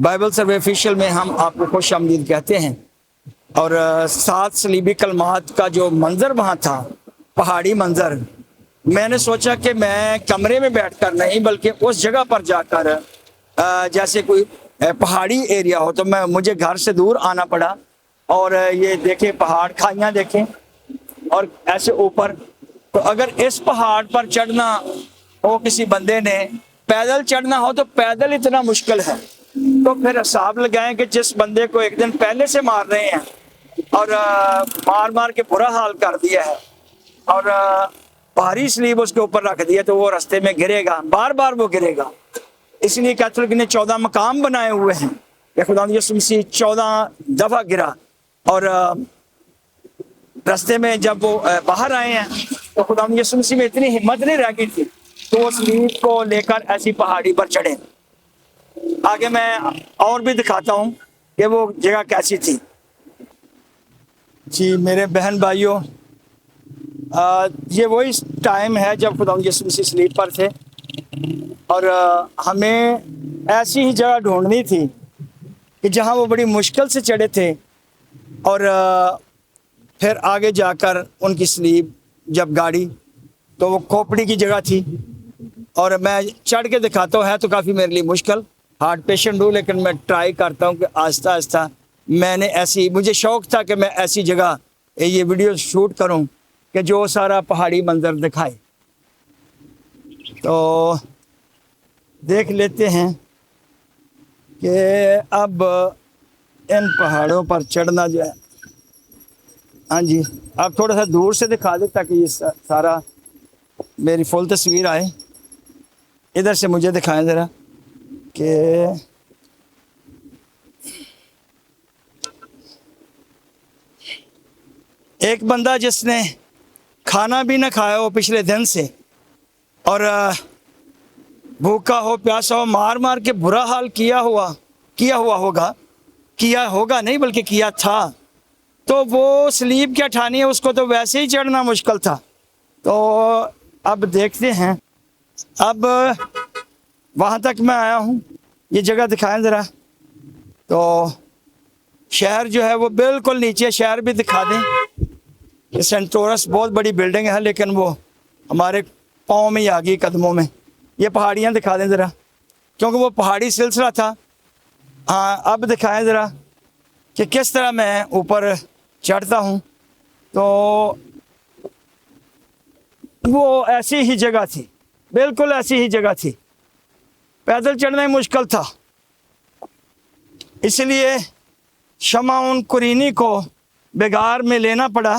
Bible survey official میں ہم آپ کو خوش آمدید کہتے ہیں۔ اور 7 صلیبی کلمات کا جو منظر وہاں تھا، پہاڑی منظر، میں نے سوچا کہ میں کمرے میں بیٹھ کر نہیں بلکہ اس جگہ پر جا کر جیسے کوئی پہاڑی ایریا ہو، تو مجھے گھر سے دور آنا پڑا اور یہ دیکھیں پہاڑ، کھائیاں دیکھیں اور ایسے اوپر۔ تو اگر اس پہاڑ پر چڑھنا ہو کسی بندے نے، پیدل چڑھنا ہو تو پیدل اتنا مشکل ہے، تو پھر حساب لگائیں کہ جس بندے کو ایک دن پہلے سے مار رہے ہیں اور مار کے برا حال کر دیا ہے اور بھاری سلیب اس کے اوپر رکھ دیا، تو وہ رستے میں گرے گا، بار بار وہ گرے گا۔ اس لیے کیتھولک نے 14 مقام بنائے ہوئے ہیں کہ خدا یسوع مسیح 14 دفعہ گرا، اور رستے میں جب وہ باہر آئے ہیں تو خدا یسوع مسیح میں اتنی ہمت نہیں رہ گئی تھی تو وہ سلیب کو لے کر ایسی پہاڑی پر چڑھے۔ آگے میں اور بھی دکھاتا ہوں کہ وہ جگہ کیسی تھی۔ جی میرے بہن بھائیوں، یہ وہی ٹائم ہے جب خدا یسوع مسیح سلیب پر تھے، اور ہمیں ایسی ہی جگہ ڈھونڈنی تھی کہ جہاں وہ بڑی مشکل سے چڑھے تھے، اور پھر آگے جا کر ان کی سلیب جب گاڑی تو وہ کھوپڑی کی جگہ تھی، اور میں چڑھ کے دکھاتا ہوں، ہے تو کافی میرے لیے مشکل، ہارٹ پیشنٹ ہوں، لیکن میں ٹرائی کرتا ہوں کہ آہستہ آہستہ میں نے مجھے شوق تھا کہ میں ایسی جگہ یہ ویڈیو شوٹ کروں کہ جو سارا پہاڑی منظر دکھائے۔ تو دیکھ لیتے ہیں کہ اب ان پہاڑوں پر چڑھنا جو ہے، ہاں جی آپ تھوڑا سا دور سے دکھا دیں تاکہ یہ سارا میری فل تصویر آئے۔ ادھر سے مجھے دکھائیں ذرا کہ ایک بندہ جس نے کھانا بھی نہ کھایا ہو پچھلے دن سے، اور بھوکا ہو پیاسا ہو، مار کے برا حال کیا ہوگا نہیں بلکہ کیا تھا، تو وہ سلیب کیا ٹھانی ہے، اس کو تو ویسے ہی چڑھنا مشکل تھا۔ تو اب دیکھتے ہیں، اب وہاں تک میں آیا ہوں، یہ جگہ دکھائیں ذرا۔ تو شہر جو ہے وہ بالکل نیچے، شہر بھی دکھا دیں۔ یہ سینٹورس بہت بڑی بلڈنگ ہے، لیکن وہ ہمارے پاؤں میں ہی آ گئی، قدموں میں۔ یہ پہاڑیاں دکھا دیں ذرا، کیونکہ وہ پہاڑی سلسلہ تھا۔ ہاں اب دکھائیں ذرا کہ کس طرح میں اوپر چڑھتا ہوں۔ تو وہ ایسی ہی جگہ تھی، بالکل ایسی ہی جگہ تھی، پیدل چڑھنا ہی مشکل تھا۔ اس لیے شمعون قرینی کو بگار میں لینا پڑا۔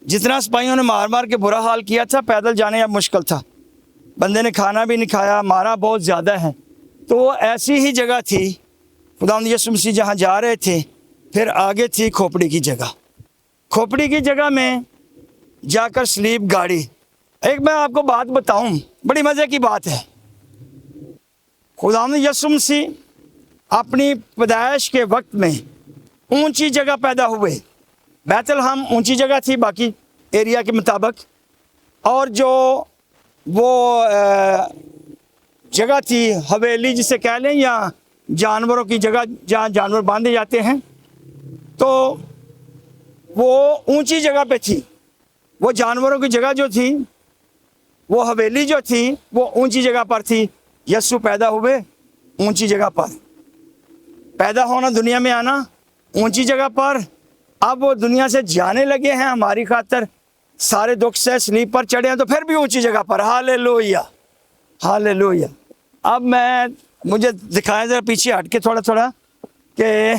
جتنا سپاہیوں نے مار کے برا حال کیا تھا، پیدل جانے اب مشکل تھا، بندے نے کھانا بھی نہیں کھایا، مارا بہت زیادہ ہے۔ تو وہ ایسی ہی جگہ تھی، خداوند یسوع مسیح جہاں جا رہے تھے۔ پھر آگے تھی کھوپڑی کی جگہ، کھوپڑی کی جگہ میں جا کر سلیب گاڑی۔ ایک میں آپ کو بات بتاؤں، بڑی مزے کی بات ہے۔ خداوند یسوع مسیح اپنی پیدائش کے وقت میں اونچی جگہ پیدا ہوئے۔ بیت لحم اونچی جگہ تھی باقی ایریا کے مطابق، اور جو وہ جگہ تھی حویلی جسے کہہ لیں، یا جانوروں کی جگہ جہاں جانور باندھے جاتے ہیں، تو وہ اونچی جگہ پہ تھی۔ وہ جانوروں کی جگہ جو تھی، وہ حویلی جو تھی، وہ اونچی جگہ پر تھی۔ یسوع پیدا ہوئے اونچی جگہ پر، پیدا ہونا، دنیا میں آنا اونچی جگہ پر۔ اب وہ دنیا سے جانے لگے ہیں ہماری خاطر، سارے دکھ سے سلیب پر چڑھے ہیں، تو پھر بھی اونچی جگہ پر۔ ہاللیلویا، ہاللیلویا۔ اب مجھے دکھائیں ذرا پیچھے ہٹ کے تھوڑا کہ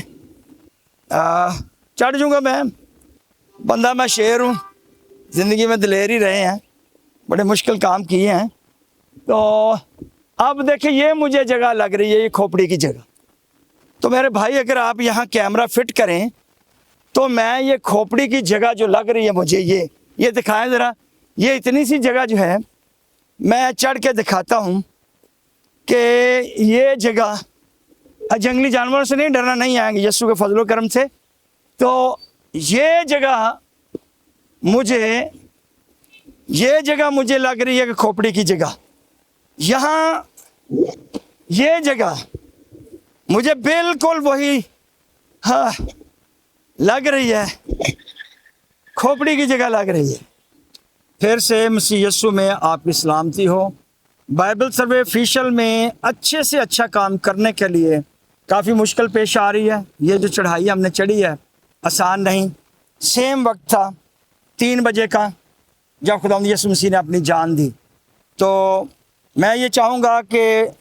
چڑھ جوں گا میں، بندہ میں شیر ہوں، زندگی میں دلیر ہی رہے ہیں، بڑے مشکل کام کیے ہیں۔ تو اب دیکھیں یہ مجھے جگہ لگ رہی ہے، یہ کھوپڑی کی جگہ۔ تو میرے بھائی اگر آپ یہاں کیمرہ فٹ کریں تو میں یہ کھوپڑی کی جگہ جو لگ رہی ہے مجھے، یہ دکھائیں ذرا۔ یہ اتنی سی جگہ جو ہے، میں چڑھ کے دکھاتا ہوں کہ یہ جگہ جنگلی جانوروں سے نہیں ڈرنا، نہیں آئیں گے یسوع کے فضل و کرم سے۔ تو یہ جگہ مجھے لگ رہی ہے کہ کھوپڑی کی جگہ۔ یہاں یہ جگہ मुझे बिल्कुल वही हाँ लग रही है, खोपड़ी की जगह लग रही है। फिर से मसीह यीशु में आपकी सलामती हो। बाइबल सर्वे ऑफिशियल में अच्छे से अच्छा काम करने के लिए काफ़ी मुश्किल पेश आ रही है। ये जो चढ़ाई हमने चढ़ी है आसान नहीं। सेम वक्त था 3 बजे का जब खुदावंद यीशु मसीह ने अपनी जान दी। तो मैं ये चाहूँगा कि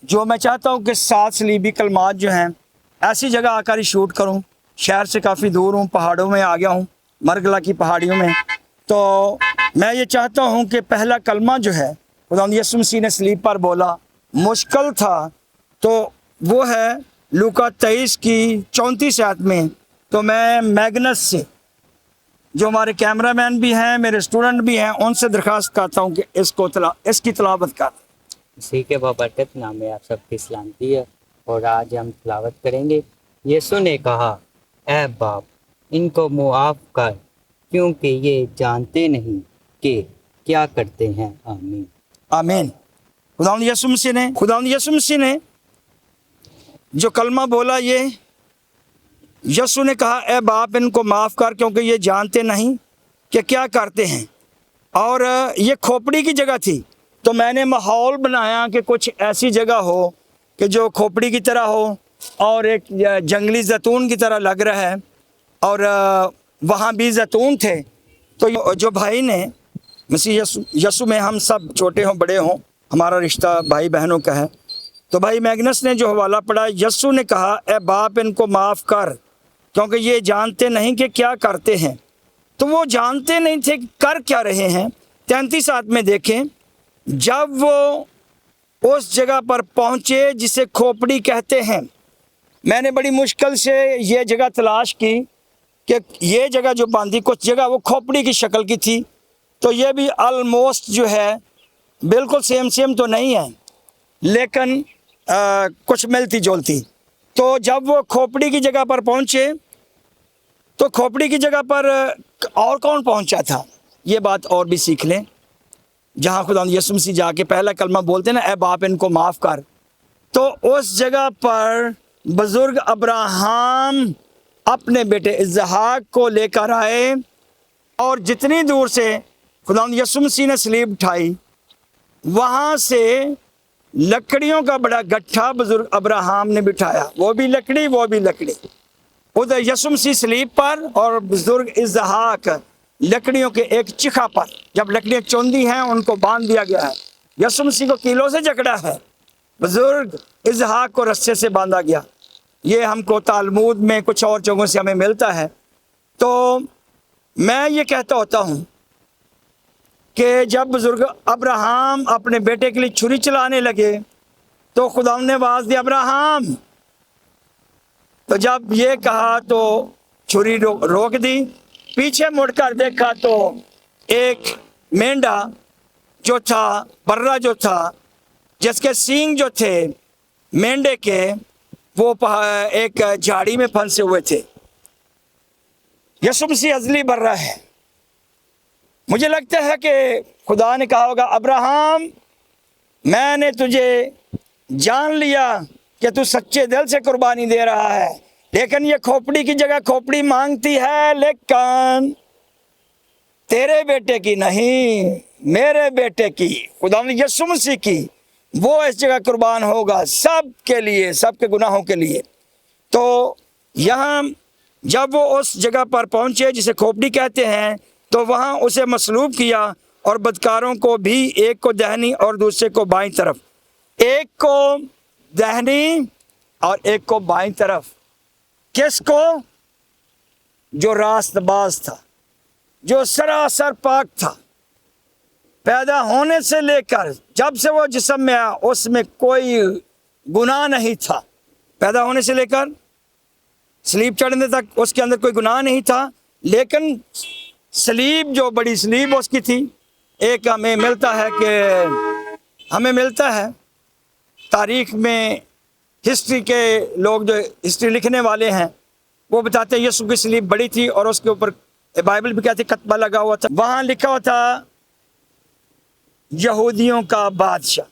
जो मैं चाहता हूँ कि 7 सलीबी कलमात जो हैं ऐसी जगह आकर ही शूट करूँ। शहर से काफ़ी दूर हूँ, पहाड़ों में आ गया हूँ, मरगला की पहाड़ियों में। तो मैं ये चाहता हूँ कि पहला कलमा जो है खुदावंद यीशु मसीह ने सलीब पर बोला, मुश्किल था, तो वो है लूका 23 की 34 आयत में। तो मैं मैग्नस से, जो हमारे कैमरामैन भी हैं, मेरे स्टूडेंट भी हैं, उनसे दरख्वास्त करता हूँ कि इसकी तलावत कर। इसी के बबरकत नाम में आप सबकी सलामती है। और आज हम तलावत करेंगे। यीशु ने कहा, ऐ बाप, इनको मुआफ कर, क्योंकि ये जानते नहीं कि क्या करते हैं। आमीन आमीन। खुदावंद यीशु मसीह ने जो कलमा बोला, ये यीशु ने कहा, ऐ बाप, इनको माफ़ कर, क्योंकि ये जानते नहीं कि क्या करते हैं। और ये खोपड़ी की जगह थी। तो मैंने माहौल बनाया कि कुछ ऐसी जगह हो कि जो खोपड़ी की तरह हो और एक जंगली जैतून की तरह लग रहा है, और वहाँ भी जैतून थे। तो जो भाई ने मसीह यीशु में, हम सब छोटे हों बड़े हों, हमारा रिश्ता भाई बहनों का है। तो भाई मैग्नस ने जो हवाला पढ़ा, यीशु ने कहा, ए बाप, इनको माफ़ कर, क्योंकि ये जानते नहीं कि क्या करते हैं। तो वो जानते नहीं थे कि कर क्या रहे हैं। 33 आयत में देखें, जब वो उस जगह पर पहुँचे जिसे खोपड़ी कहते हैं। मैंने बड़ी मुश्किल से ये जगह तलाश की कि ये जगह जो बांधी, कुछ जगह वो खोपड़ी की शक्ल की थी। तो ये भी ऑलमोस्ट जो है बिल्कुल सेम तो नहीं है, लेकिन कुछ मिलती जुलती। तो जब वो खोपड़ी की जगह पर पहुँचे, तो खोपड़ी की जगह पर और कौन पहुँचा था, ये बात और भी सीख लें। जहाँ खुदावंद यीशु मसीह जाके पहला कलमा बोलते ना, ऐ बाप, इनको माफ़ कर, तो उस जगह पर बुजुर्ग अब्राहम अपने बेटे इसहाक को लेकर आए। और जितनी दूर से खुदावंद यीशु मसीह ने सलीब उठाई, वहाँ से लकड़ियों का बड़ा गट्ठा बुजुर्ग अब्राहम ने बिठाया। वो भी लकड़ी। उधर यीशु मसीह सलीब पर और बुजुर्ग इसहाक लकड़ियों के एक चिखा पर। जब लकड़ियाँ चौंधी हैं, उनको बांध दिया गया है। यीशु मसीह को कीलों से जकड़ा है, बुजुर्ग इसहाक को रस्से से बांधा गया। ये हमको तालमूद में कुछ और जगहों से हमें मिलता है। तो मैं ये कहता होता हूँ कि जब बुजुर्ग अब्राहम अपने बेटे के लिए छुरी चलाने लगे, तो खुदा ने आवाज़ दी, अब्राहम। तो जब ये कहा तो छुरी रोक दी। पीछे मुड़कर देखा तो एक मेंढा जो था, बर्रा जो था, जिसके सींग जो थे मेंढे के, वो एक झाड़ी में फंसे हुए थे। यीशु मसीह अज़ली बर्रा है। मुझे लगता है कि खुदा ने कहा होगा, अब्राहम, मैंने तुझे जान लिया कि तू सच्चे दिल से कुर्बानी दे रहा है, लेकिन ये खोपड़ी की जगह खोपड़ी मांगती है, लेकिन तेरे बेटे की नहीं, मेरे बेटे की, खुदा यीशु मसीह की, वो इस जगह कुर्बान होगा सब के लिए, सबके गुनाहों के लिए। तो यहाँ जब वो उस जगह पर पहुँचे जिसे खोपड़ी कहते हैं, तो वहाँ उसे मसलूब किया और बदकारों को भी, एक को दाहिनी और दूसरे को बाईं तरफ, एक को दाहिनी और एक को बाईं तरफ। किसको? जो रास्तबाज था, जो सरासर पाक था, पैदा होने से लेकर जब से वो जिस्म में आया उसमें कोई गुनाह नहीं था। पैदा होने से लेकर सलीब चढ़ने तक उसके अंदर कोई गुनाह नहीं था। लेकिन सलीब, जो बड़ी सलीब उसकी थी, एक हमें मिलता है तारीख में, हिस्ट्री के लोग जो हिस्ट्री लिखने वाले हैं वो बताते हैं यीशु की सलीब बड़ी थी और उसके ऊपर बाइबल भी कहते कतबा लगा हुआ था। वहाँ लिखा हुआ था यहूदियों का बादशाह।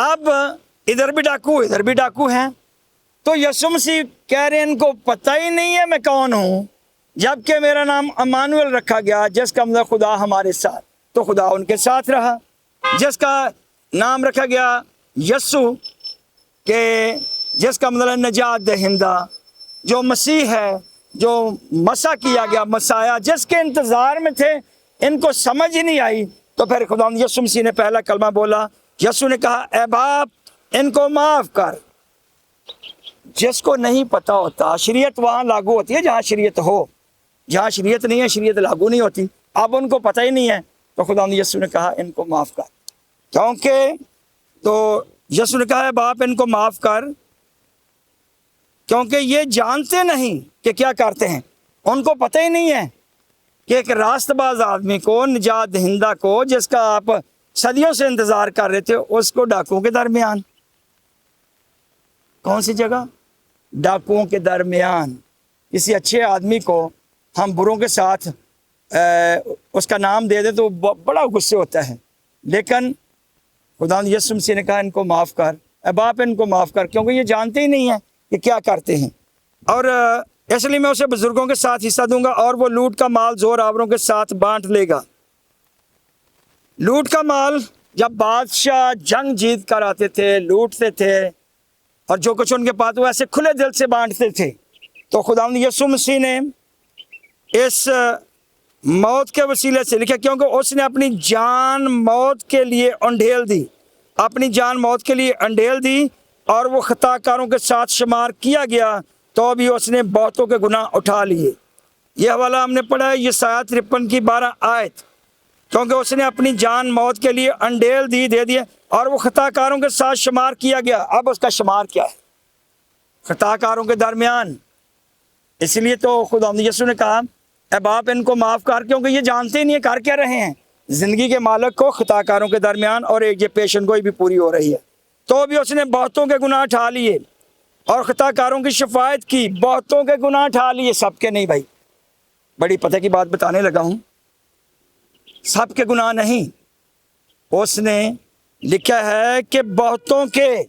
अब इधर भी डाकू हैं, तो यीशु मसीह कह रहे हैं इनको पता ही नहीं है मैं कौन हूँ, जबकि मेरा नाम अमानुएल रखा गया, जिसका मतलब खुदा हमारे साथ। तो खुदा उनके साथ रहा। जिसका नाम रखा गया यस्सु के, जिसका मतलब नजात दहिंदा, जो मसीह है, जो मसा किया गया मसाया, जिसके इंतजार में थे, इनको समझ ही नहीं आई। तो फिर खुदा यीशु मसीह ने पहला कलमा बोला। यीशु ने कहा ऐ बाप इनको माफ कर। जिसको नहीं पता होता, शरीयत वहाँ लागू होती है जहाँ शरीयत हो, जहाँ शरीयत नहीं है शरीयत लागू नहीं होती। अब उनको पता ही नहीं है, तो खुदा यीशु ने कहा इनको माफ कर। क्योंकि तो यीशु ने कहा है बाप इनको माफ कर, क्योंकि ये जानते नहीं कि क्या करते हैं। उनको पता ही नहीं है कि एक रास्तबाज आदमी को, निजात दहिंदा को, जिसका आप सदियों से इंतजार कर रहे थे, उसको डाकुओं के दरमियान, कौन सी जगह, डाकुओं के दरमियान, किसी अच्छे आदमी को हम बुरों के साथ उसका नाम दे दे तो बड़ा गुस्से होता है। लेकिन खुदा यीशु मसीह ने कहा इनको माफ़ कर, ऐ बाप इनको माफ़ कर, क्योंकि ये जानते ही नहीं है कि क्या करते हैं। और इसलिए मैं उसे बुजुर्गों के साथ हिस्सा दूंगा और वो लूट का माल जोर आवरों के साथ बांट लेगा। लूट का माल, जब बादशाह जंग जीत कर आते थे, लूटते थे, और जो कुछ उनके पास वो ऐसे खुले दिल से बांटते थे। तो खुदा यीशु मसीह ने इस मौत के वसीले से लिखा, क्योंकि उसने अपनी जान मौत के लिए अंडेल दी, अपनी जान मौत के लिए अंडेल दी, और वो खताकारों के साथ शुमार किया गया, तो भी उसने बहुतों के गुनाह उठा लिए। ये हवाला हमने पढ़ा है यशायाह 53 की 12 आयत, क्योंकि उसने अपनी जान मौत के लिए अंडेल दी, दे दिए, और वो खताकारों के साथ शुमार किया गया। अब उसका शुमार क्या है? खताकारों के दरमियान। इसलिए तो खुदा यीशु ने कहा ऐ बाप इनको माफ़ कर, क्योंकि ये जानते ही नहीं है कर क्या रहे हैं। ज़िंदगी के मालिक को खताकारों के दरमियान, और एक ये पेशन गोई भी पूरी हो रही है, तो भी उसने बहुतों के गुनाह उठा लिए और खताकारों की शफायत की। बहुतों के गुनाह उठा लिए, सबके नहीं भाई, बड़ी पता की बात बताने लगा हूँ, सबके गुनाह नहीं। उसने लिखा है कि बहुतों के,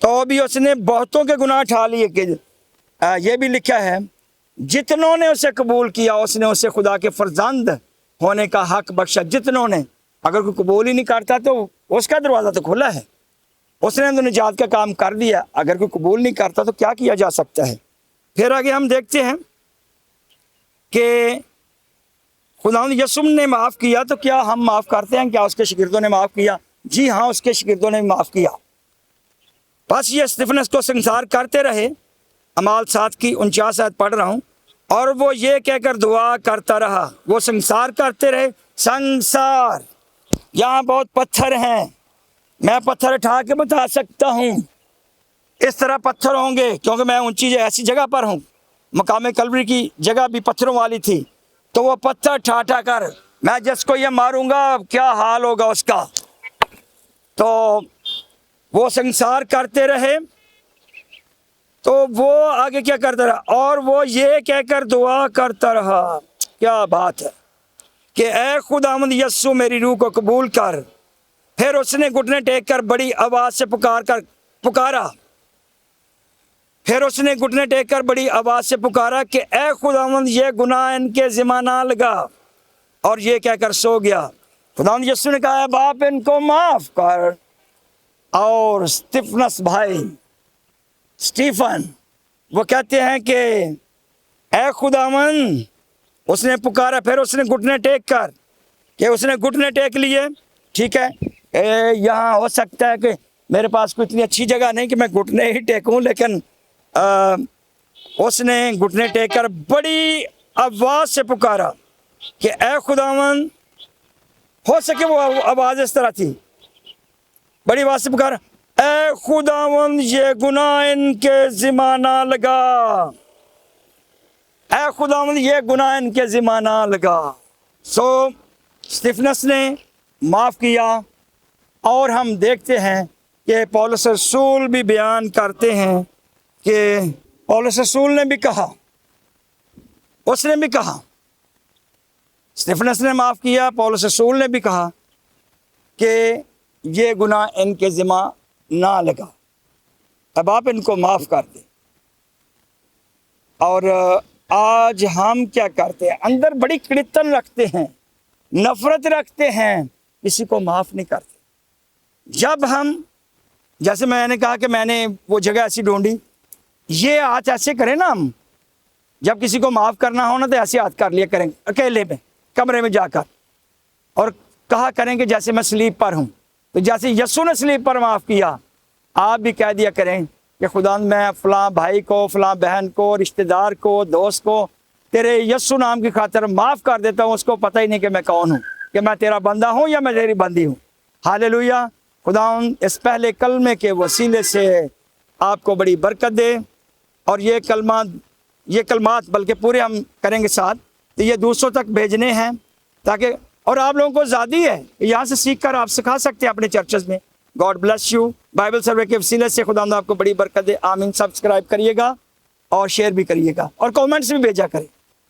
तो भी उसने बहुतों के गुनाह उठा लिए। कि ये भी लिखा है जितनों ने उसे कबूल किया उसने उसे खुदा के फर्जंद होने का हक बख्शा। जितनों ने, अगर कोई कबूल ही नहीं करता तो उसका दरवाज़ा तो खुला है, उसने तो निजात का काम कर दिया। अगर कोई कबूल नहीं करता तो क्या किया जा सकता है? फिर आगे हम देखते हैं कि खुदा यीशु ने माफ़ किया, तो क्या हम माफ़ करते हैं? क्या उसके शागिर्दों ने माफ़ किया? जी हाँ, उसके शागिर्दों ने माफ़ किया। बस ये स्तिफनस को संसार करते रहे। अमाल 7 की 49 आयत पढ़ रहा हूँ। और वो ये कहकर दुआ करता रहा, वो संसार करते रहे। संसार, यहाँ बहुत पत्थर हैं, मैं पत्थर उठा के बता सकता हूँ, इस तरह पत्थर होंगे, क्योंकि मैं ऊंची ऐसी जगह पर हूँ। मकाम कलवरी की जगह भी पत्थरों वाली थी, तो वो पत्थर ठाठा कर मैं जिसको ये मारूंगा क्या हाल होगा उसका। तो वो संसार करते रहे, तो वो आगे क्या करता रहा? और वो ये कहकर दुआ करता रहा, क्या बात है, कि ऐ खुदावंद यस्सु मेरी रूह को कबूल कर। फिर उसने घुटने टेक कर बड़ी आवाज से पुकारा। फिर उसने घुटने टेक कर बड़ी आवाज से पुकारा कि ऐ खुदावंद ये गुनाह इनके ज़िम्मा ना लगा, और ये कहकर सो गया। खुदावंद यीशु ने कहा बाप इनको माफ कर। और स्तिफनस भाई, स्टीफन, वो कहते हैं कि ऐ खुदावंद, उसने पुकारा। फिर उसने घुटने टेक कर, कि उसने घुटने टेक लिए। ठीक है, यहाँ हो सकता है कि मेरे पास कोई इतनी अच्छी जगह नहीं कि मैं घुटने ही टेकूं, लेकिन उसने घुटने टेक कर बड़ी आवाज से पुकारा कि ऐ खुदावंद। हो सके वो आवाज इस तरह थी, बड़ी आवाज से पुकारा, ऐ खुदावंद ये गुनाह इनके ज़िम्मा ना लगा, ऐ खुदावंद ये गुनाह इनके ज़िम्मा ना लगा। सो स्तिफनस ने माफ़ किया। और हम देखते हैं कि पौलुस रसूल भी बयान करते हैं कि पौलुस रसूल ने भी कहा, उसने भी कहा, स्तिफनस ने माफ़ किया, पौलुस रसूल ने भी कहा कि ये गुनाह इनके ज़िम्मा ना लगा। अब आप इनको माफ़ कर दें। और आज हम क्या करते हैं, अंदर बड़ी कृतन रखते हैं, नफरत रखते हैं, किसी को माफ़ नहीं करते। जब हम, जैसे मैंने कहा कि मैंने वो जगह ऐसी ढूंढी, ये हाथ ऐसे करें ना हम, जब किसी को माफ़ करना हो ना तो ऐसे हाथ कर लिया करेंगे अकेले में कमरे में जाकर, और कहा करेंगे जैसे मैं स्लीप पर हूँ। तो जैसे यीशु ने स्लीप पर माफ़ किया, आप भी कह दिया करें कि खुदा मैं फ़लाँ भाई को, फ़लाँ बहन को, रिश्तेदार को, दोस्त को तेरे यीशु नाम की खातिर माफ़ कर देता हूँ। उसको पता ही नहीं कि मैं कौन हूँ, कि मैं तेरा बंदा हूँ या मैं तेरी बंदी हूँ। हालेलुया। खुदा इस पहले कलमे के वसीले से आपको बड़ी बरकत दे। और ये कलमात बल्कि पूरे हम करेंगे साथ, तो ये दूसरों तक भेजने हैं ताकि, और आप लोगों को आज़ादी है यहाँ से सीख कर आप सिखा सकते हैं अपने चर्चेस में। God bless you. बाइबल सर्वे के वसीले से खुदा आपको बड़ी बरकत दे। आमीन। सब्सक्राइब करिएगा और शेयर भी करिएगा और कमेंट्स भी भेजा करें।